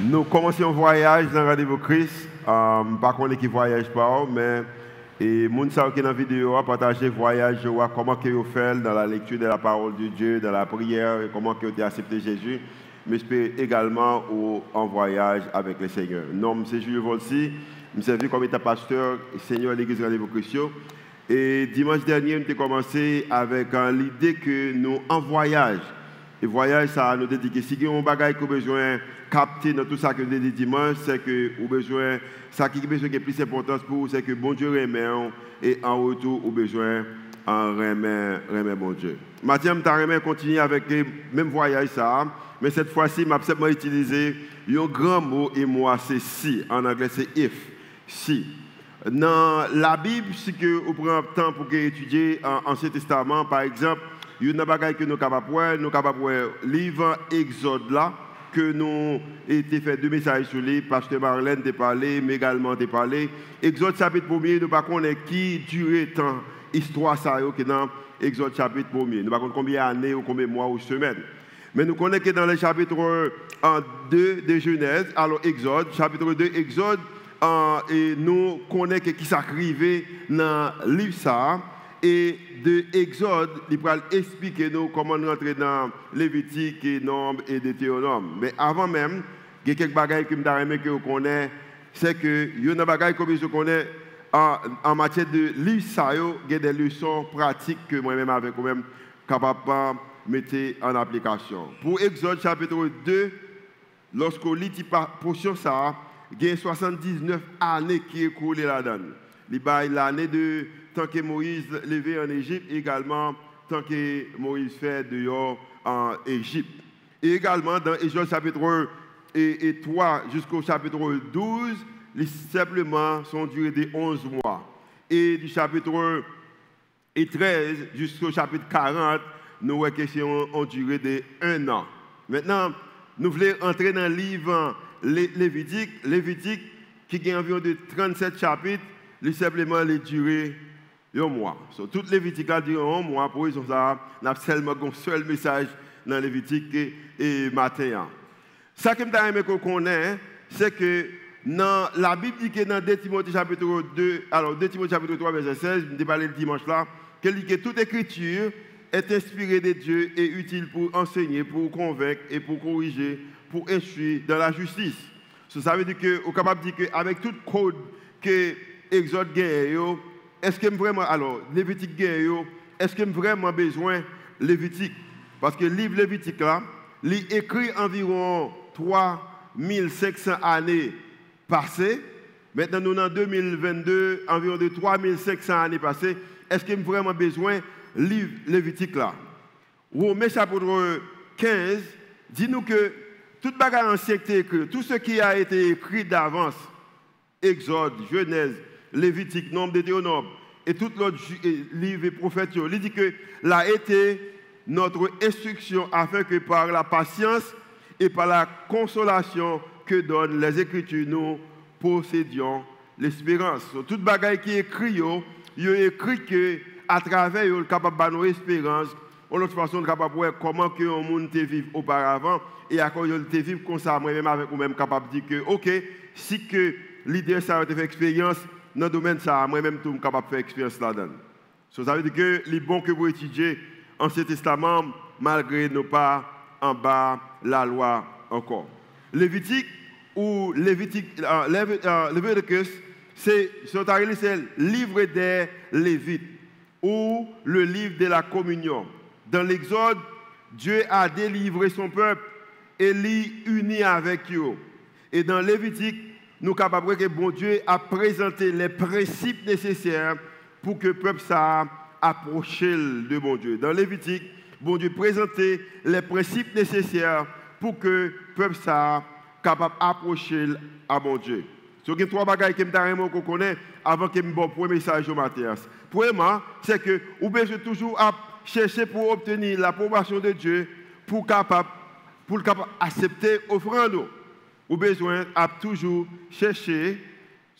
Nous commençons un voyage dans Rendez-vous Christ. Par contre, qui voyage pas, mais et moun sa qui dans la vidéo a partagé voyage, comment que vous faites dans la lecture de la parole de Dieu, dans la prière, et comment que vous avez accepté Jésus. Mais je peux également en voyage avec le Seigneur. Nom c'est Julien Volsi, je suis comme état pasteur Seigneur à l'église Rendez-vous Christ. Et dimanche dernier, nous avons commencé avec l'idée que nous en voyage. Et voyage, ça nous dit que si vous avez un bagage que vous avez besoin de capter dans tout ça que nous avons dit dimanche, c'est que vous avez besoin, ça qui a besoin de plus d'importance pour vous, c'est que bon Dieu remet et en retour, vous avez besoin de remet bon Dieu. Maintenant, je vais continuer avec le même voyage, ça, mais cette fois-ci, je vais simplement utiliser un grand mot et moi, c'est si. En anglais, c'est if. Si. Dans la Bible, si vous prenez le temps pour étudier l'Ancien Testament, par exemple, il y a une bagaille que nous sommes capables de voir, livre Exode là, que nous avons fait deux messages sur lui, Pasteur Marlène t'a parlé, mais également t'a parlé. Exode chapitre 1er, nous ne savons pas qui durée tant histoire ça que dans Exode chapitre 1er. Nous ne savons pas combien d'années ou combien de mois ou semaines. Mais nous connaissons que dans le chapitre 2 de Genèse, alors Exode, chapitre 2 Exode, et nous connaissons qui s'arrivait dans le livre ça. Et de Exode, il va expliquer nous comment rentrer dans Lévitique, et Nombre et Deutéronome. Mais avant même, il y a quelques bagages que vous connaissez, c'est que il y a des bagages que je connais en matière de livre ça, il y a des leçons pratiques que moi-même avec vous-même capable de mettre en application. Pour Exode chapitre 2, lorsqu'on lit portion ça, il y a 79 années qui écoulent là-dedans. Il y a l'année de tant que Moïse levé en Égypte, également tant que Moïse fait dehors en Égypte. Et également dans Exode chapitre 3 jusqu'au chapitre 12, les simplement sont durés de 11 mois. Et du chapitre 13 jusqu'au chapitre 40, nos questions ont duré de 1 an. Maintenant, nous voulons entrer dans le livre Lévitique qui a environ de 37 chapitres, les simplement les durées un mois. So, toutes les Lévitiques durent un mois. Pour raison ça, nous avons seulement un seul message dans Lévitique et matin. Ça que je veux qu'on connaît, c'est que dans la Bible dit que dans 2 Timothée chapitre 2, alors 2 Timothée chapitre 3 verset 16, je parlé le dimanche là, que dit que toute écriture est inspirée de Dieu et utile pour enseigner, pour convaincre et pour corriger, pour instruire dans la justice. So, ça veut dire que on est capable de dire qu'avec tout code que Exode gagne, est-ce que vraiment, alors, Lévitique gagne, est-ce que vraiment besoin Lévitique? Parce que le livre Lévitique là, il écrit environ 3500 années passées. Maintenant, nous sommes en 2022, environ de 3500 années passées. Est-ce qu'il y a vraiment besoin du livre Lévitique là? Romains chapitre 15, dit-nous que toute bagarre ancienne qui est écrit, tout ce qui a été écrit d'avance, Exode, Genèse, Lévitique, Nombre, Deutéronome, et tout l'autre livre et prophète, il dit que là été notre instruction afin que par la patience et par la consolation que donnent les Écritures, nous possédions l'espérance. Toute bagaille qui est écrit, il est écrit que à travers il est capable de nous espérance, de l'autre façon capable de voir comment que on monde te vivre auparavant et à quoi il te vivre comme ça moi-même avec vous-même capable de dire que OK, si que l'idée ça a fait expérience dans le domaine ça moi-même tout capable de faire expérience là-dedans. So, ça veut dire que c'est bon que vous étudiez l'Ancien Testament malgré ne pas en bas la loi encore. Lévitique ou Léviticus, c'est le livre des Lévites ou le livre de la communion. Dans l'Exode, Dieu a délivré son peuple et l'y uni avec eux. Et dans Lévitique, nous sommes capables que bon Dieu a présenté les principes nécessaires pour que le peuple s'approche de bon Dieu. Dans Lévitique, bon Dieu présentait les principes nécessaires pour que le peuple soit capable d'approcher à bon Dieu. Il y a trois bagages que je connais avant que je me donne le premier message au matin. Premièrement, c'est que vous devez toujours chercher pour obtenir l'approbation de Dieu pour capable accepter l'offrande. Vous avez besoin de toujours chercher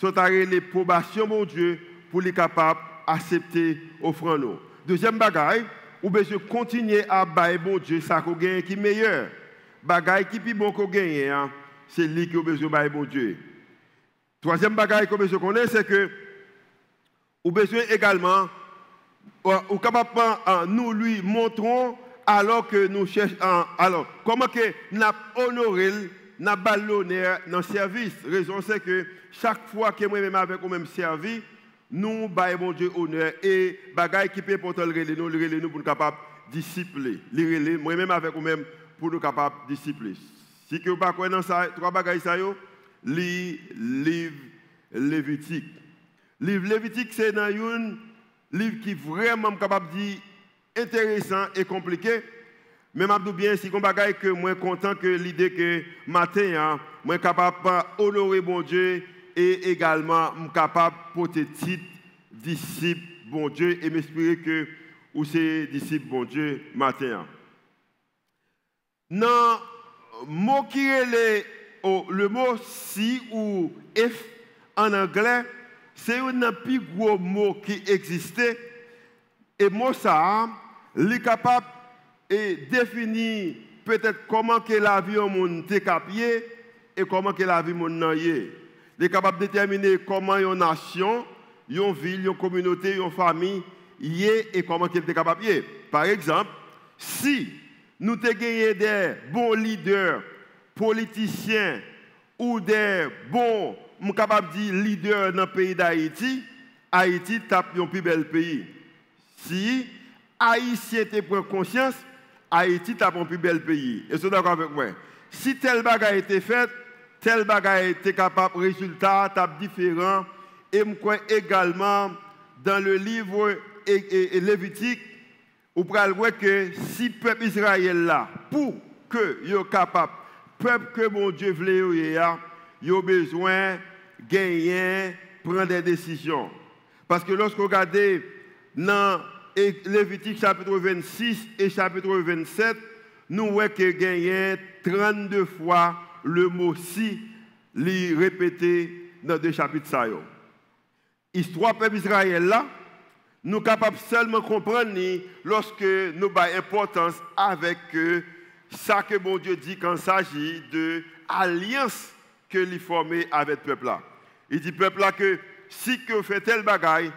l'approbation de Dieu pour être capable d'accepter l'offrande. Deuxième bagage, vous avez besoin de continuer à bailler bon Dieu ça qu'on gagne qui est meilleur. Bagage qui est plus bon qu'on gagne, c'est lui qui a besoin de bon Dieu. Troisième bagage que besoin connaître, c'est que ou besoin également, ou capable nous lui montrons alors que nous cherchons, alors comment que nous honoré, nous l'honneur dans le service. La raison c'est que chaque fois que moi-même avec vous-même servi, nous baillons bon Dieu honneur et bagage qui peut important le nous pour nous capable discipler. Moi-même avec vous-même pour nous capable discipler. Si que vous pas connaître dans ça, trois bagages ça yo, livre Lévitique. Livre Lévitique c'est dans un livre qui est vraiment capable de dire intéressant et compliqué. Mais je dis bien, si vous bagaille que moi content que l'idée que matin, moi capable d'honorer bon Dieu et également capable de porter titre disciple bon Dieu et m'espérer que vous êtes disciple bon Dieu matin. Dans le mot qui est le mot si ou if en anglais, c'est un des plus gros mots qui existait. Et moi, ça, il est capable de définir peut-être comment que la vie au monde est capée et comment que la vie au monde est. Il est capable de déterminer comment une nation, une ville, une communauté, une famille est et comment elle est capable de. Par exemple, si nous avons des bons leaders, politiciens ou des bons leaders dans le pays d'Haïti, Haïti tape un plus bel pays. Si Haïtien prend conscience, Haïti tape un plus bel pays. Et c'est d'accord avec moi. Si tel bagage a été fait, tel bagage a été capable, résultat tape différent. Et je crois également dans le livre Lévitique, vous pouvez voir que si le peuple Israël là, pour que soit capable, peuple que mon Dieu voulait, il a besoin de gagner, prendre des décisions. Parce que lorsque vous regardez dans Lévitique chapitre 26 et chapitre 27, nous voyons que gagner 32 fois le mot si, répété dans deux chapitres. Histoire peuple Israël là, nous sommes capables seulement comprendre lorsque nous avons importance avec ça que bon Dieu dit quand il s'agit de l'alliance que lui formée avec le peuple là. Il dit peuple là que si que fait tel bagaille,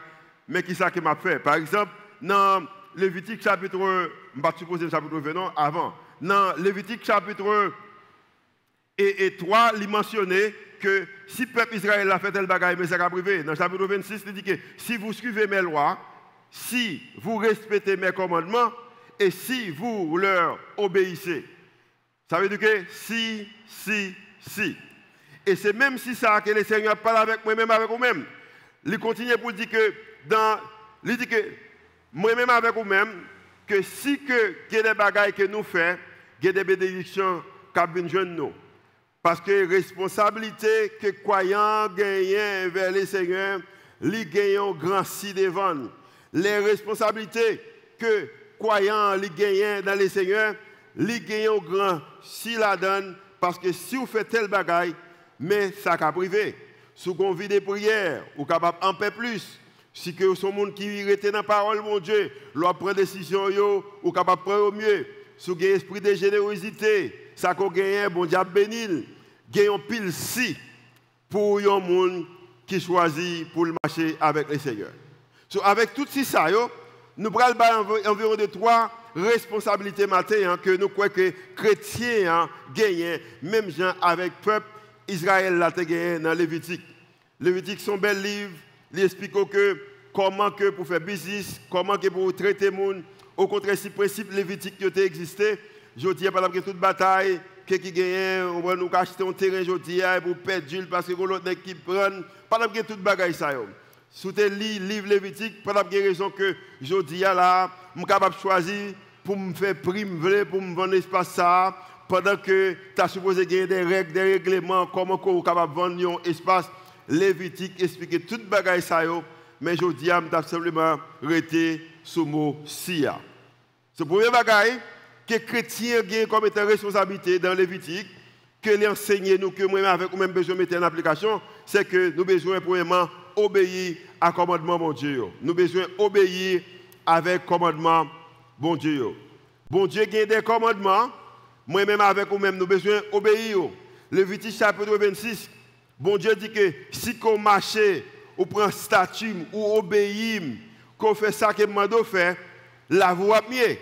mais qui ça que m'a fait. Par exemple, dans Lévitique chapitre, je vais supposer chapitre 20 non, avant. Dans Lévitique chapitre 3, il mentionnait que si le peuple Israël a fait tel bagaille, mais ça va privé. Dans le chapitre 26, il dit que si vous suivez mes lois, si vous respectez mes commandements et si vous leur obéissez. Ça veut dire que si. Et c'est même si ça que le Seigneur parle avec moi-même, avec vous-même. Il continue pour dire que il dit que moi-même avec vous-même, que si que il y a des bagailles que nous faisons, il y a des bénédictions qui viennent nous. Parce que la responsabilité que croyants gagnent vers le Seigneur, ils gagnent grand si devant. Les responsabilités que croyants gagnent dans le Seigneur, ils gagnent grand si la donne. Parce que si vous faites tel bagaille, mais ça va privé. Si vous avez des prières, vous êtes capable d'en faire plus. Si vous êtes un monde qui est dans la parole, mon Dieu, vous prenez des décisions, vous êtes capable de prendre au mieux. Si vous avez un esprit de générosité, ça vous gagne, bon Dieu béni. Gagne un pile si pour un monde qui choisit pour le marcher avec le Seigneur. So, avec tout ça, nous prenons environ de 3 responsabilités matin que nous croyons que les chrétiens gagnent, même gens avec le peuple Israël l'a gagné dans Lévitique. Lévitique sont bel livre, il explique que comment que pour faire business, comment que pour traiter les gens. Au contraire, si le principe Lévitique qui existé, je dis par exemple que toute bataille qui gagne, on va nous acheter un terrain aujourd'hui pour perdre parce que l'autre qui prend, pas de toute bagaille ça. Si tu lis le livre Lévitique, pas de raison que je dis là, je suis capable de choisir pour me faire prime, pour me vendre l'espace ça. Pendant que tu as supposé gagner des règles, des règlements, comment tu es capable de vendre un espace, Lévitique explique toute bagaille ça, mais je dis, je simplement arrêté ce mot si. Ce premier bagaille que les chrétiens ont comme étant responsabilité dans Lévitique, que les enseignants nous, que moi-même avec nous-même besoin de mettre en application, c'est que nous besoin premièrement obéir à commandement bon Dieu. Nous besoin obéir avec commandement bon Dieu. Bon Dieu a des commandements. Moi-même avec vous-même, nous avons besoin d'obéir. Lévitique chapitre 26, bon Dieu dit que si qu'on marche, ou prend statut, ou obéit, qu'on fait ça que demande faire, la voie mieux.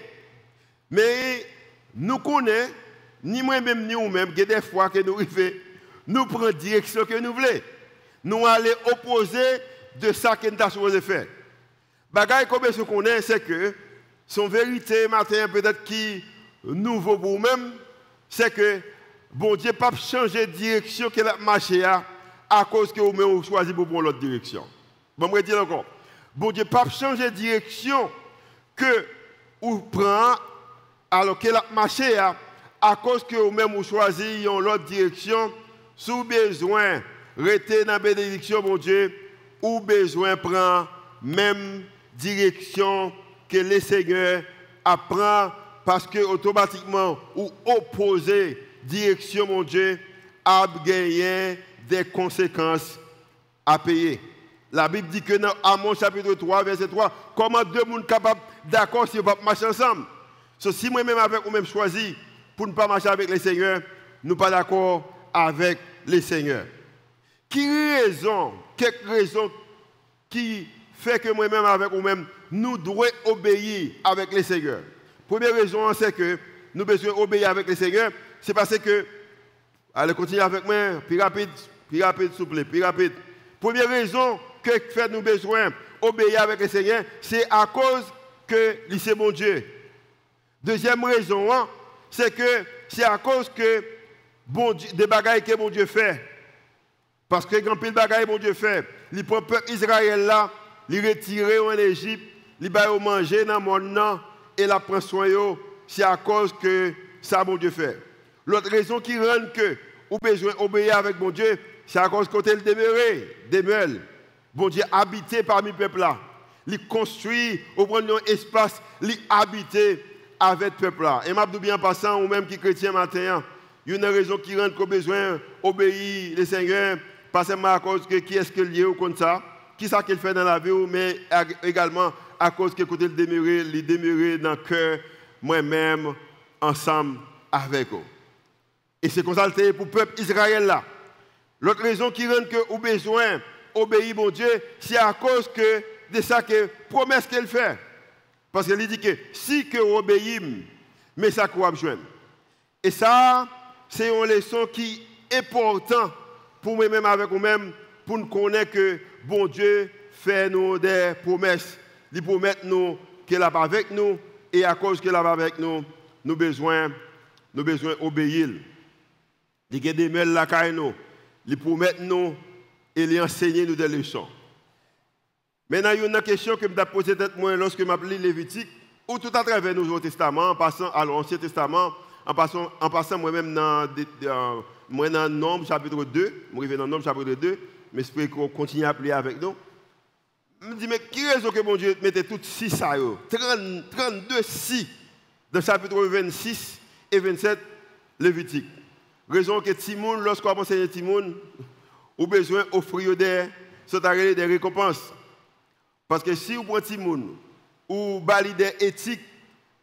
Mais nous connaissons, ni moi-même ni vous-même, il y a des fois que nous arrivons, nous prenons la direction que nous voulons. Nous allons opposer de ça que nous avons supposé faire. Bagaille comme ce qu'on connaît, c'est que son vérité matin peut-être qui nouveau pour vous-même, c'est que bon Dieu pas changer de direction que la marché à cause que vous-même choisi pour prendre l'autre direction. Bon, je vais dire encore. Bon Dieu pas changer de direction que vous prenez alors que la marché à cause que vous-même vous choisi l'autre direction, sous besoin rester dans la bénédiction, mon Dieu, ou besoin prendre même direction que le Seigneur apprend parce que automatiquement ou opposer direction, mon Dieu, a gagné des conséquences à payer. La Bible dit que dans Amos chapitre 3, verset 3, comment deux mondes capables d'accord si on va marcher ensemble. Si moi-même avec vous-même choisi pour ne pas marcher avec le Seigneur, nous ne sommes pas d'accord avec le Seigneur. Quelques raisons qui fait que moi-même avec vous-même, nous devons obéir avec le Seigneur. Première raison, c'est que nous devons obéir avec le Seigneur, c'est parce que, allez continuer avec moi, plus rapide, s'il vous plaît, plus rapide. Première raison que fait nous besoin obéir avec le Seigneur, c'est à cause que c'est mon Dieu. Deuxième raison, c'est que c'est à cause que bon Dieu, des bagailles que mon Dieu fait. Parce que quand pile bagaille mon Dieu fait, il prend le peuple Israël là, il retire en Égypte, il va manger dans le monde et la prend soin yo, c'est à cause que ça mon Dieu fait. L'autre raison qui rend que vous besoin obéir avec mon Dieu, c'est à cause que il demeure. Bon Dieu habité parmi le peuple là. Il construit, au prend un espace, il habite avec le peuple là. Et m'a bien passant ou même qui chrétien matin, il y a une raison qui rend qu'on besoin obéir le Seigneur, pas seulement à cause que qui est-ce qu'il est ou comme ça, qui ça qu'il fait dans la vie, mais également à cause que côté il demeure dans le cœur, moi-même, ensemble avec eux. Et c'est comme ça pour le peuple Israël là. L'autre raison qui rend que vous besoin obéir mon Dieu, c'est à cause que de ça que promesse qu'elle fait. Parce qu'elle dit que si que vous obéissez, mais ça qu'on va besoin. Et ça, c'est une leçon qui est importante pour nous-mêmes avec nous-mêmes, pour nous connaître que bon Dieu fait nous des promesses. Il promet nous qu'il est avec nous, et à cause qu'il est avec nous, nous besoin obéir. Il y a des mails là quand nous, il promet nous et il enseigne nous des leçons. Maintenant, il y a une question que je me posée moi lorsque je m'appelais Lévitique, ou tout à travers le Nouveau Testament, en passant à l'Ancien Testament, en passant moi-même dans Nombre chapitre 2, je suis dans Nombre chapitre 2, mais j'espère qu'on continue à appeler avec nous. Je me dis, mais qui raison que mon Dieu mettait toutes 6 ça, 32 6 dans le chapitre 26 et 27 Lévitique. Raison que Timoun, lorsqu'on enseigne Timoun, a besoin d'offrir des récompenses. Parce que si vous prenez Timoun, ou balide des éthiques,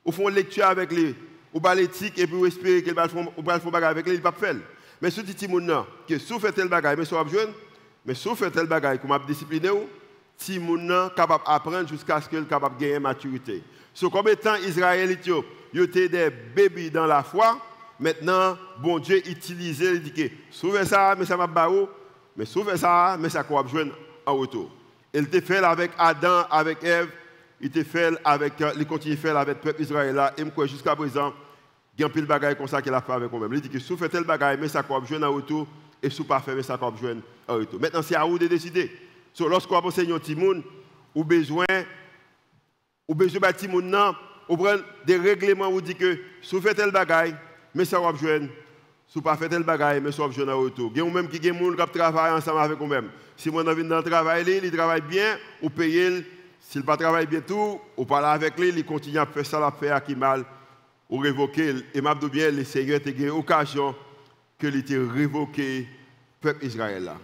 ou font lecture avec lui, ou balide l'éthique et puis vous espérez qu'il va faire bagage avec lui, il ne va pas faire. Mais si vous dites Timoun, que si vous faites tel bagage, mais si vous avez mais si vous faites tel bagage, comme vous discipliné, Timoun est capable d'apprendre jusqu'à ce qu'il soit capable de gagner maturité. So, comme étant Israélites, ils étaient des bébés dans la foi. Maintenant, bon Dieu utilisait, il dit que sauvez ça, mais ça m'a barré, mais sauvez ça, mais ça va besoin en retour. Il te fait avec Adam, avec Ève, il continue à faire avec le peuple Israël et moi jusqu'à présent, il y a un peu de bagaille comme ça qu'il a fait avec moi-même. Il dit que si vous faites tel bagaille, mais ça va besoin en retour, et si vous pas fait, mais ça va besoin en retour. Maintenant, c'est à vous de décider. So, lorsqu'on va enseigner un Timoun, ou besoin de Timoun, ou prendre des règlements où dit que si vous faites tel bagaille, mais ça va besoin. Si vous pas fait tel bagaille, mais ça va besoin en retour. Il y a même qui travaille ensemble avec vous-même. Si vous avez dans le travail, il travaille bien, vous payez. S'il ne travaille pas bien tout, vous parlez avec lui, il continue à faire ça, l'affaire qui mal, ou révoquer. Et m'a dit bien, le Seigneur a eu l'occasion qu'il ait révoqué le peuple Israël là.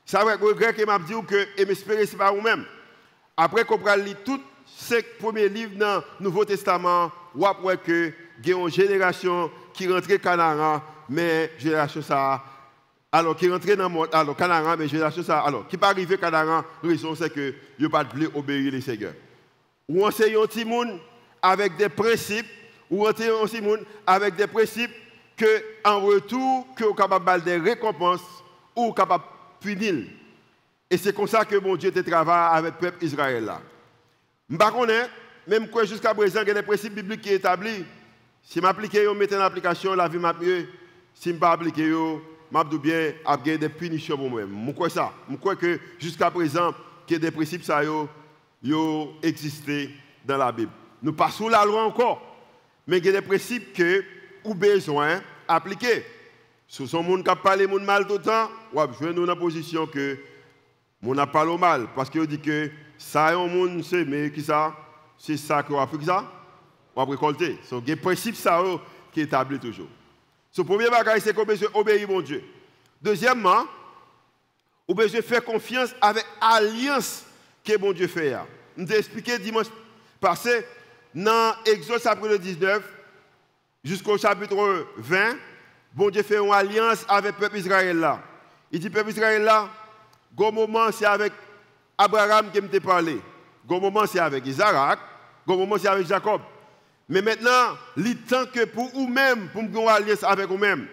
C'est vrai que le grec m'a dit que, et m'espérer, c'est pas vous-même. Après qu'on prend tous ces premiers livres dans le Nouveau Testament, ou après que il y a une génération qui rentre Canaan, mais génération ça Alors, qui rentre dans le monde, alors, Canaran, mais génération ça, alors, qui pas arrivé Canaran, la raison c'est que ils pas voulu obéir les seigneurs. Ou enseignez un petit monde avec des principes, ou enseignez un petit monde avec des principes que, en retour, que vous capable des récompenses ou capable de punir. Et c'est comme ça que mon Dieu te travaille avec le peuple Israël là. Je ne sais pas, même quoi jusqu'à présent, il y a des principes bibliques qui sont établis. Si je m'applique, je mets en application, la vie m'a mieux. Si je ne pas appliquer, je bien avoir des punitions pour moi-même. Je crois ça. Je crois que jusqu'à présent, il y a des principes qui ont existé dans la Bible. Nous passons la loi encore, mais il y a des principes que nous avons besoin d'appliquer. Si son monde qui parle mal tout le temps, je vais nous dans la position que on n'a pas le mal. Parce qu'il dit que ça, un monde, c'est mais qui ça? C'est ça qu'on a fait ça? On va récolter. Donc, il y a des principes qui est établi toujours. Ce premier bagage, c'est qu'on a besoin d'obéir mon Dieu. Deuxièmement, on a besoin de faire confiance avec l'alliance que mon Dieu fait. Je vous ai expliqué dimanche passé, dans Exode chapitre 19, jusqu'au chapitre 20, bon Dieu fait une alliance avec le peuple Israël là. Il dit, peuple Israël là, au moment c'est avec Abraham qui me parlé. Au moment c'est avec Isaac, au moment c'est avec Jacob. Mais maintenant, il temps que pour vous-même, pour me faire une alliance avec vous-même,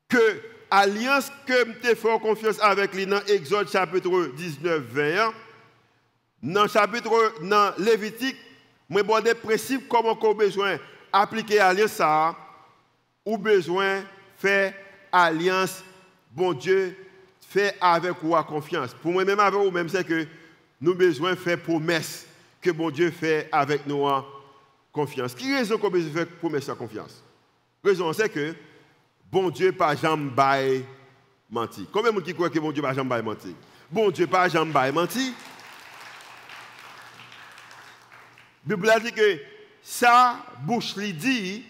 que l'alliance que je fais confiance avec lui dans Exode chapitre 19, 20, dans Lévitique, je vais des principes comment on a besoin d'appliquer l'alliance ça, ou besoin de faire alliance, bon Dieu, fait avec vous à confiance. Pour moi-même, avec vous-même, c'est que nous avons besoin de faire promesse que bon Dieu fait avec nous en confiance. Qui raison qu'on a besoin de faire promesse en confiance? La raison, c'est que bon Dieu pas jamais menti. Combien de gens qui croient que bon Dieu pas jamais menti? Bon Dieu pas jamais menti. La Bible dit que sa bouche lui dit,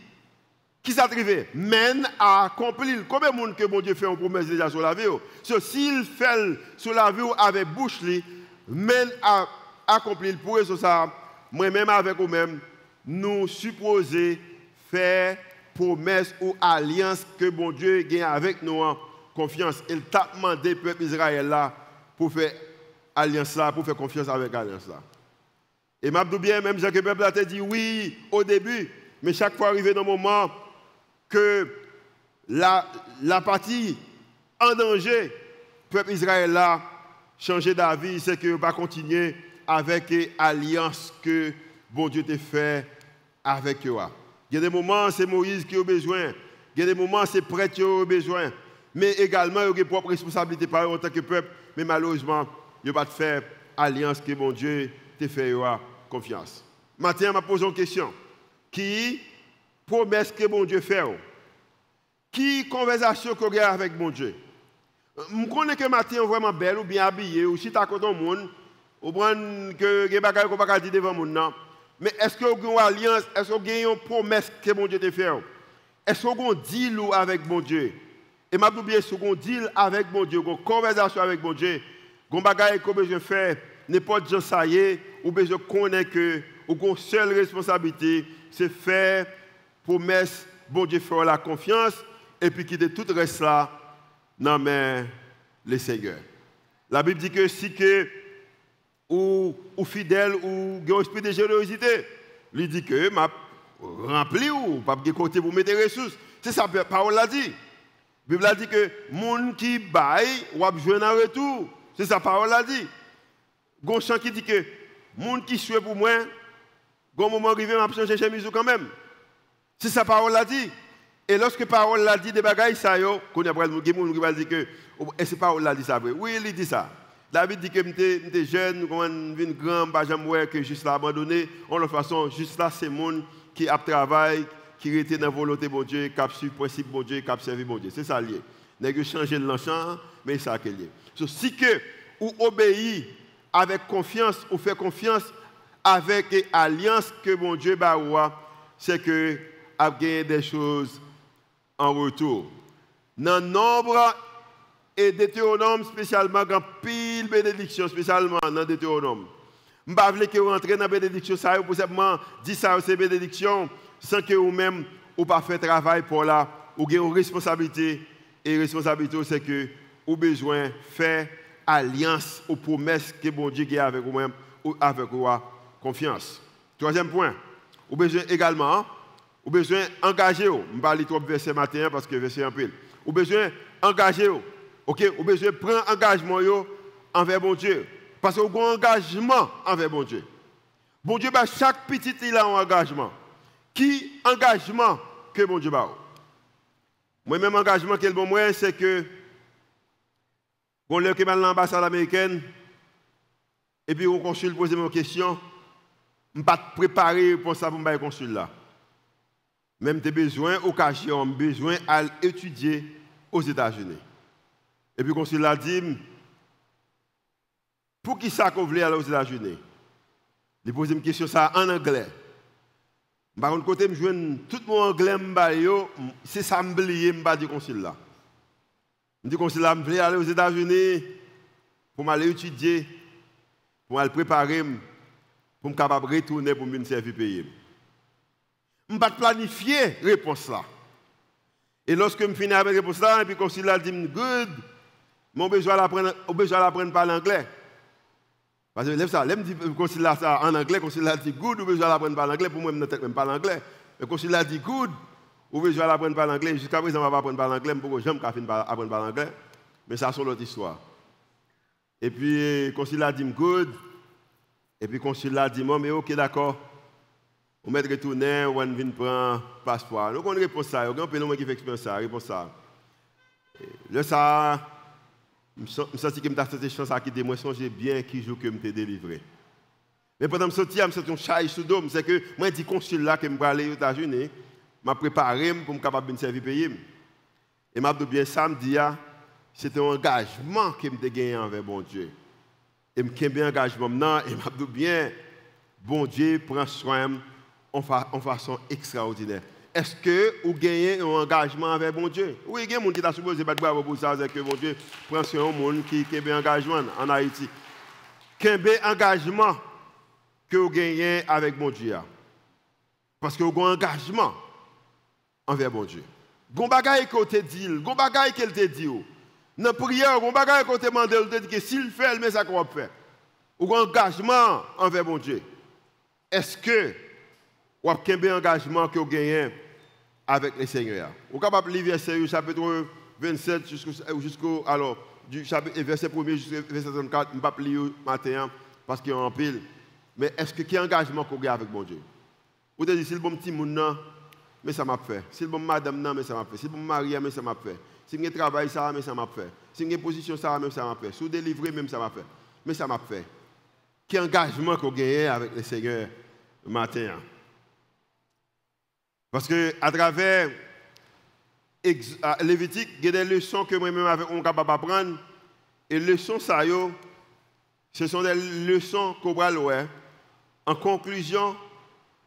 qui s'est arrivé? Mène à accomplir. Combien de monde que bon Dieu fait une promesse déjà sur la vie? S'il fait sur la vie avec bouche lui, mène à accomplir. Pour ça, moi-même avec vous-même, nous supposons faire promesse ou alliance que bon Dieu gagne avec nous en confiance. Il t'a demandé au peuple Israël là pour faire alliance là, pour faire confiance avec alliance là. Et m'a dit bien, même si le peuple a dit oui au début, mais chaque fois arrivé dans le moment que la partie en danger, le peuple Israël là, changer d'avis, c'est que ne pas continuer avec l'alliance que bon Dieu t'a fait avec eux. Il y a des moments, c'est Moïse qui a besoin. Il y a des moments, c'est prêtre qui a besoin. Mais également, il y a des propres responsabilités par eux en tant que peuple. Mais malheureusement, il n'y a pas de faire alliance que bon Dieu t'a fait confiance. Maintenant, je me pose une question. Qui promesse que bon Dieu fait? Qui conversation qu'on a avec bon Dieu? Je connais que matin est vraiment belle ou bien habillé, ou si tu as côté monde, ou bien que les bagages qu'on va dire devant le monde. Mais est-ce que vous avez une alliance, est-ce que vous avez une promesse que bon Dieu te fait? Est-ce que vous avez un deal avec bon Dieu? Et je dis bien, si vous avez un deal avec bon Dieu, une conversation avec bon Dieu, vous avez besoin de faire, n'importe qui ça y est, ou besoin de connaître que vous avez une seule responsabilité, c'est faire promesse, bon Dieu faire la confiance, et puis quitter tout le reste là dans les Seigneurs. La Bible dit que si que ou fidèle ou un esprit de générosité, il dit que m'a rempli ou pas de côté pour mettre des ressources. C'est ça la parole l'a dit. La Bible a dit que moun qui baille ou a besoin en retour. C'est ça la parole l'a dit. Gon chant qui dit que moun qui souhaite pour moi, gon moment arrivé m'a changer chemise quand même. C'est ça la parole l'a dit. Et lorsque la parole l'a dit des bagailles ça yo, qu'on a pris moun qui va dire que est-ce que parole l'a dit ça vrai? Oui, il dit ça. David dit que j'étais jeune, je grand, que juste là abandonné. En toute façon, juste là, c'est le monde qui a travaillé, qui était dans la volonté de bon Dieu, qui a suivi le principe de bon Dieu, qui a servi bon Dieu. C'est ça lié. N'est que changer l'enchant, mais c'est ça qui est lié. So, si que vous obéissez avec confiance, ou fait confiance avec l'alliance que bon Dieu a, c'est que vous avez des choses en retour. Dans le nombre et Deutéronome, spécialement, quand pile bénédiction, spécialement dans Deutéronome. Je ne veux pas que vous rentrez dans la bénédiction, ça, pour simplement dire ça, c'est bénédiction, sans que vous-même, ou pas fait travail pour là, ou avez une responsabilité, et responsabilité, c'est que vous avez besoin de faire alliance aux promesses que bon Dieu a avec vous-même, ou avec vous, confiance. Troisième point, vous avez besoin également, vous avez besoin d'engager. Je ne vais pas lire trop le verset matin parce que le verset est un peu. Vous avez besoin d'engager. Ok, vous avez besoin de prendre engagement envers bon Dieu. Parce que vous avez un engagement envers bon Dieu. Bon Dieu, chaque petit, il a un engagement. Qui engagement que bon Dieu a? Moi-même, engagement que bon moi, c'est que on est dans l'ambassade américaine et puis on consul pose une question, je ne suis pas préparé pour ça pour me consul là. Même des besoins, occasion, besoin à étudier aux États-Unis. Et puis le consul a dit, pour qui ça qu'on voulait aller aux États-Unis? Il pose une question ça en anglais. Par contre, côté, je joue tout mon anglais, c'est ça que je me dis consul là. Je dis consul là, je voulais aller aux États-Unis pour m'aller étudier, pour m'aller préparer, pour me capable retourner pour me servir pays. Je ne vais pas planifier la réponse là. Et lorsque je finis avec la réponse là, et puis le consul là dit, good, mon besoin d'apprendre par l'anglais. Parce que là, me consul là ça en anglais, consul là dit good, ou besoin d'apprendre par l'anglais, pour moi, je ne sais même pas l'anglais. Le consul là dit good, ou besoin d'apprendre par l'anglais. Jusqu'à présent, je ne vais pas apprendre par l'anglais, pour que je n'aime pas apprendre par l'anglais. Mais ça, c'est l'autre histoire. Et puis, le consul là dit good, et puis le consul là dit, mais ok, d'accord. On va retourner, on va venir prendre un passeport. Donc, on répond ça. Il y a un peu de gens qui fait expérience ça, répond ça. Là, ça. Je sens que je me suis chance à quitter moi, je bien qui joue que je me délivré. Mais pendant que je me suis un chat sous dôme, c'est que moi, je dis consul là que je vais aller aux États-Unis, je préparé pour me capable de servir pays. Et je dis bien samedi, c'était un engagement que je gagné envers bon Dieu. Et je suis bien engagement maintenant, et je dis bien, bon Dieu prend soin en façon extraordinaire. Est-ce que vous gagnez un engagement avec bon Dieu? Oui, il y a des gens qui sont supposés battre bravo pour ça, c'est que bon Dieu prend soin des gens qui ont un engagement en Haïti. Quel engagement que vous gagnez avec bon Dieu? Parce que vous avez un engagement envers bon Dieu. Vous avez un bagage que te dit, vous avez un bagage qu'elle te dit. Dans la prière, vous avez un bagage que te demande, vous te dit que s'il fait, mais ça qu'on va faire. Vous avez un engagement envers bon Dieu. Est-ce que vous avez un engagement que vous gagnez avec le Seigneur? Vous êtes capable de lire verset chapitre 27 jusqu'au du verset 1er jusqu'au verset 34, je ne vais pas lire matin parce qu'il y a un pile. Mais est-ce que quel engagement qu'on a avec mon Dieu? Vous avez dit, si le bon petit monde, non, mais ça m'a fait. Si le bon madame, non, mais ça m'a fait. Si le bon mari, mais ça m'a fait. Si je travaille, ça, mais ça m'a fait. Si je position, ça, mais ça m'a fait. Si je délivre, même ça m'a fait. Mais ça m'a fait. Quel engagement qu'on a avec le Seigneur matin? Parce qu'à travers Lévitique, il y a des leçons que moi-même on est capable d'apprendre. Et les leçons, ce sont des leçons qu'on va lire. En conclusion,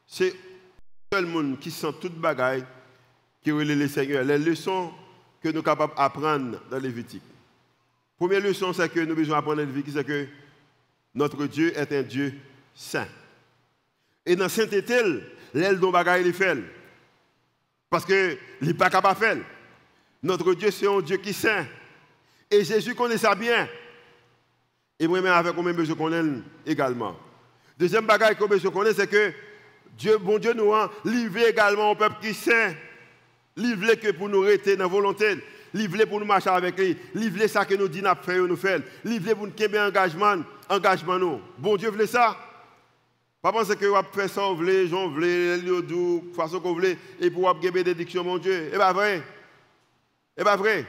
c'est le seul monde qui sent toute bagaille qui relève le Seigneur. Les leçons que nous sommes capables d'apprendre dans Lévitique. Première leçon, c'est que nous devons apprendre dans Lévitique, c'est que notre Dieu est un Dieu saint. Et dans sainteté, l'aile dont bagaille il fait. Parce qu'il n'est pas capable de faire. Notre Dieu, c'est un Dieu qui est saint. Et Jésus connaît ça bien. Et moi-même, avec moi-même, besoin de connaître également. Deuxième bagage que je connais, c'est que Dieu, bon Dieu, nous a livré également au peuple qui est saint. Livré que pour nous rester dans la volonté. Livré pour nous marcher avec lui. Livré ça que nous disons nous faire. Livré pour nous faire engagement nous. Bon Dieu voulait ça. Pas penser que vous avez fait ça, vous voulez, j'en voulais, de façon que vous voulez, et pour vous avez des bénédictions, mon Dieu. Et pas vrai. Et pas vrai.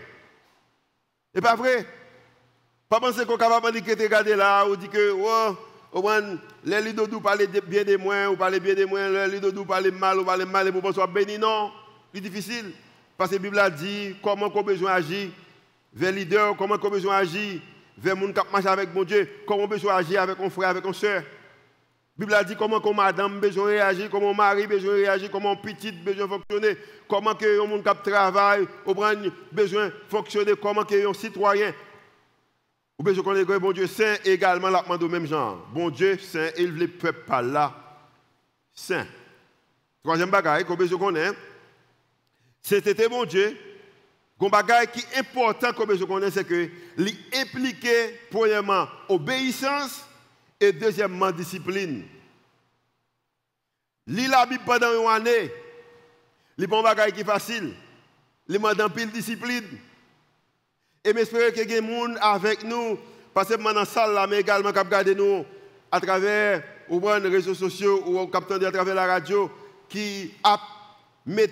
Et pas vrai. Pas penser qu'on est capable de regarder là, ou dire que, oh, les lidodou parlent bien de moi, ou parlent bien de moi, les lidodou parlent mal, ou parlent mal, et pour penser béni, non. C'est difficile. Parce que la Bible a dit comment on a besoin d'agir vers les leaders, comment on a besoin d'agir vers les gens qui marchent avec mon Dieu, comment on a besoin d'agir avec un frère, avec une soeur. La Bible a dit comment madame a besoin de réagir, comment mari a besoin de réagir, comment petit a besoin de fonctionner, comment un monde qui travaille a besoin de fonctionner, comment un citoyen a besoin de connaître bon Dieu saint également la demande au même genre. Bon Dieu saint, il veut le peuple par là saint. Troisième bagaille qu'on a besoin de connaître, c'était bon Dieu Un bagage qui est important, comme je connais, c'est que l'impliquer, premièrement, obéissance et deuxièmement, discipline. Lire la Bible pendant une année, c'est un bagage qui est facile. Il demande un pile discipline. Et j'espère que y a des gens avec nous, pas seulement dans la salle, là, mais également qui regardent nous à travers les réseaux sociaux ou à travers la radio, qui a mis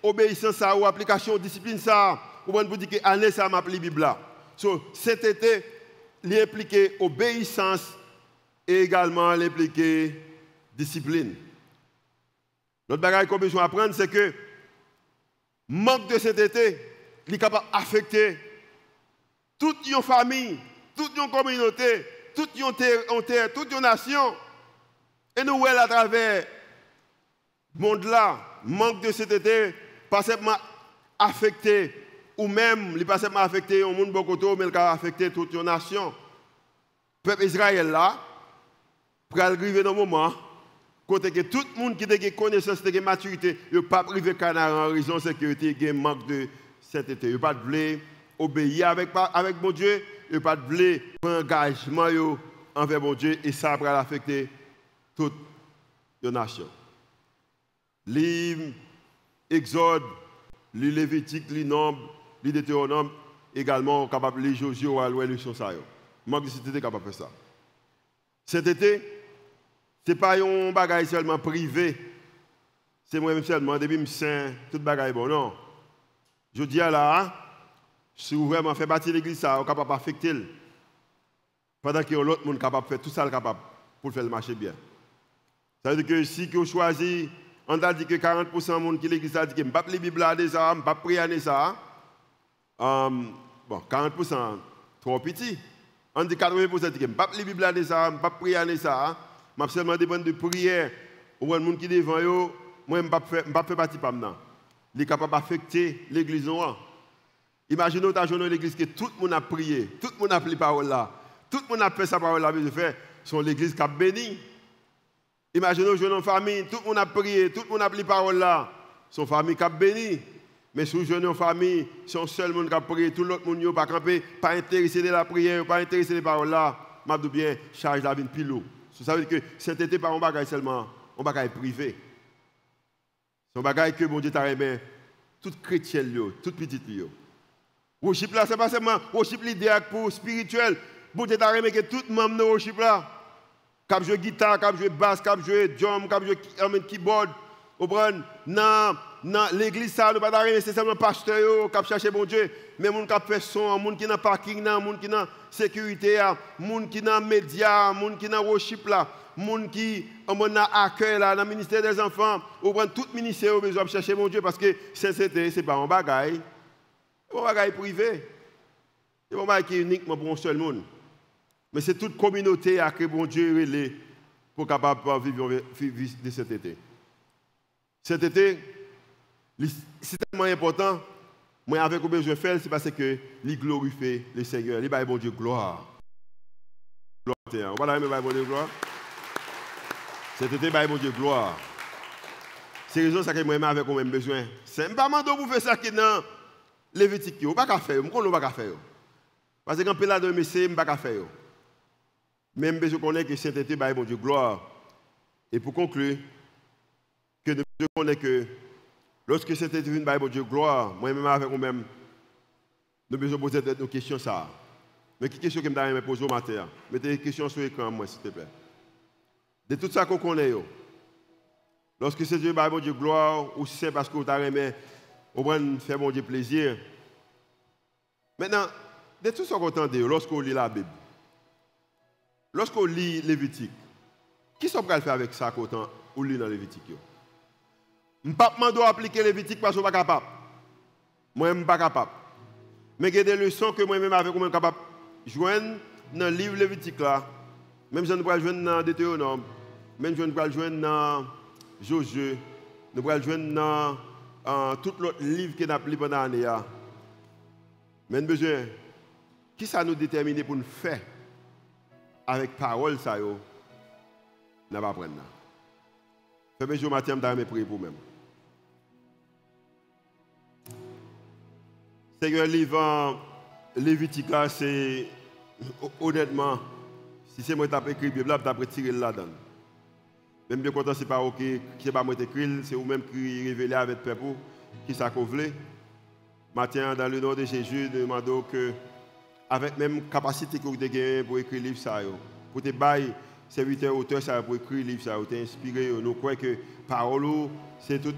obéissance ou application discipline ça, ou bien pour dire que année ça m'a appelé la Bible là. So, cet été, l'impliquer obéissance et également l'impliquer discipline. L'autre bagage qu'on a besoin d'apprendre, c'est que manque de cet été, il est capable d'affecter toute une famille, toute une communauté, toute une terre, toute une nation. Et nous voyons à travers le monde là, manque de cet été, pas seulement affecté, ou même, il pas seulement affecté au monde beaucoup, mais il a affecté toute une nation. Le peuple Israël là, pour arriver dans le moment, côté que tout le monde qui a des connaissances, des maturité, il ne peut pas arriver canard en raison de sécurité, il manque de cet été. Il ne peut pas obéir avec mon Dieu, il ne peut pas prendre engagement envers mon Dieu, et ça va affecter toute la nation. L'Exode, le Lévitique, le Nombre, le Deutéronome, également capable de Josué ou à l'élection ça. Manque de cet été capable de faire ça. Cet été, ce n'est pas un bagage seulement privé. C'est moi-même seulement, depuis que je suis tout bagage bon. Non. Je dis à là, si vous vraiment fait partie de l'église, ça, vous êtes capable d'affecter. Pendant que l'autre monde est capable de faire tout ça, capable pour faire le marché bien. Ça veut dire que si vous choisissez, on a dit que 40% de monde qui l'église a dit que je ne vais pas lire la Bible, je ne vais pas prier ça. Bon, 40% trop petit. On dit 80% dit que je ne vais pas lire la Bible, je ne vais pas prier ça. Je vais seulement dépendre de prière. Ou un monde qui est devant eux, moi, je ne vais pas faire partie de ça. Il est capable d'affecter l'église. Imaginez dans l'église que tout le monde a prié, tout le monde a pris la parole là, tout le monde a fait sa parole là, mais fait, c'est l'église qui a béni. Imaginez une famille, tout le monde a prié, tout le monde a pris la parole là, son famille qui a béni. Mais si vous avez une famille, si un seul monde qui a prié, tout l'autre monde n'a pas campé, pas intéressé de la prière, pas intéressé des paroles là, je dis bien, charge la vie de pilou. Ça veut dire que cet été, pas un bagage seulement, un bagage privé. C'est un bagage que bon Dieu t'a remis, tout chrétien, tout petit. Worship là, ce n'est pas seulement worship l'idée pour spirituel. Bon Dieu t'a remis que tout le monde dans worship là. Cap jouer guitare, cap jouer basse, cap jouer drum, cap jouer keyboard. Dans l'église, ça, nous pas d'arriver, c'est seulement pasteur qui cherche bon Dieu. Mais les gens qui fait son, les gens qui dans le parking, les gens qui dans la sécurité, les gens qui dans les médias, les gens qui dans le worship, les gens qui ont accueil dans le ministère des enfants. Tout le ministère a besoin de chercher mon Dieu parce que ce n'est pas un bagage. C'est un bagage privé. C'est un bagage qui est uniquement pour un seul monde. Mais c'est toute communauté que bon Dieu est pour capable vivre de cet été. Cet été, c'est tellement important. Moi, avec ce que je fais, c'est parce que il glorifie le Seigneur. Il va bon Dieu gloire. Gloire. Voilà, il va bon Dieu gloire. Cet été, il va bon Dieu gloire. C'est raison ça que moi, avec quand même besoin. C'est pas mal de vous faire ça qui est dans Lévitique. Vous ne pouvez pas faire. Vous ne pouvez pas faire. Parce que quand vous avez de je ne peux pas faire. Même je connais que cet été, il va bon Dieu gloire. Et pour conclure, que je connais que lorsque c'était une Bible Dieu gloire, moi-même avec moi-même, nous devons poser nos questions ça. Mais quelle question que je me pose au matin? Mettez des questions sur l'écran, moi, s'il te plaît. De tout ça qu'on connaît, lorsque c'est Dieu Bible Dieu gloire, ou si c'est parce que vous avez aimé, au moins faire mon Dieu plaisir. Maintenant, de tout ça qu'on entend, lorsqu'on lit la Bible, lorsqu'on lit Lévitique, qui sont prêts à faire avec ça qu'on lit dans Lévitique? Je ne peux pas appliquer les Lévitique parce que je ne suis pas capable. Moi, je ne suis pas capable. Mais il y a des leçons que moi-même avec moi, je suis capable de joindre dans le livre Lévitique là. Même si je ne peux pas joindre dans Deutéronome, même si je ne peux pas joindre dans Josué, je ne peux pas joindre dans tout l'autre livre que nous avons lu pendant l'année. Mais nous avons besoin, qui ça nous détermine pour nous faire avec parole ça yo? Nous ne pas apprendre. Faites jour matin, je vais prier pour vous-même. C'est un livre Lévitique, c'est honnêtement, si c'est moi qui ai écrit la Bible, je vais tirer là-dedans. Même bien content, ce n'est pas OK, c'est pas moi qui écrit, c'est vous-même qui révélez avec le peuple qui ça qu'on veut. Matin, dans le nom de Jésus, nous demandons que, avec même capacité que vous avez pour écrire le livre, ça, pour te bailler, serviteur, auteur, ça, pour écrire le livre, ça, pour t'inspirer, nous croyons que parole, c'est tout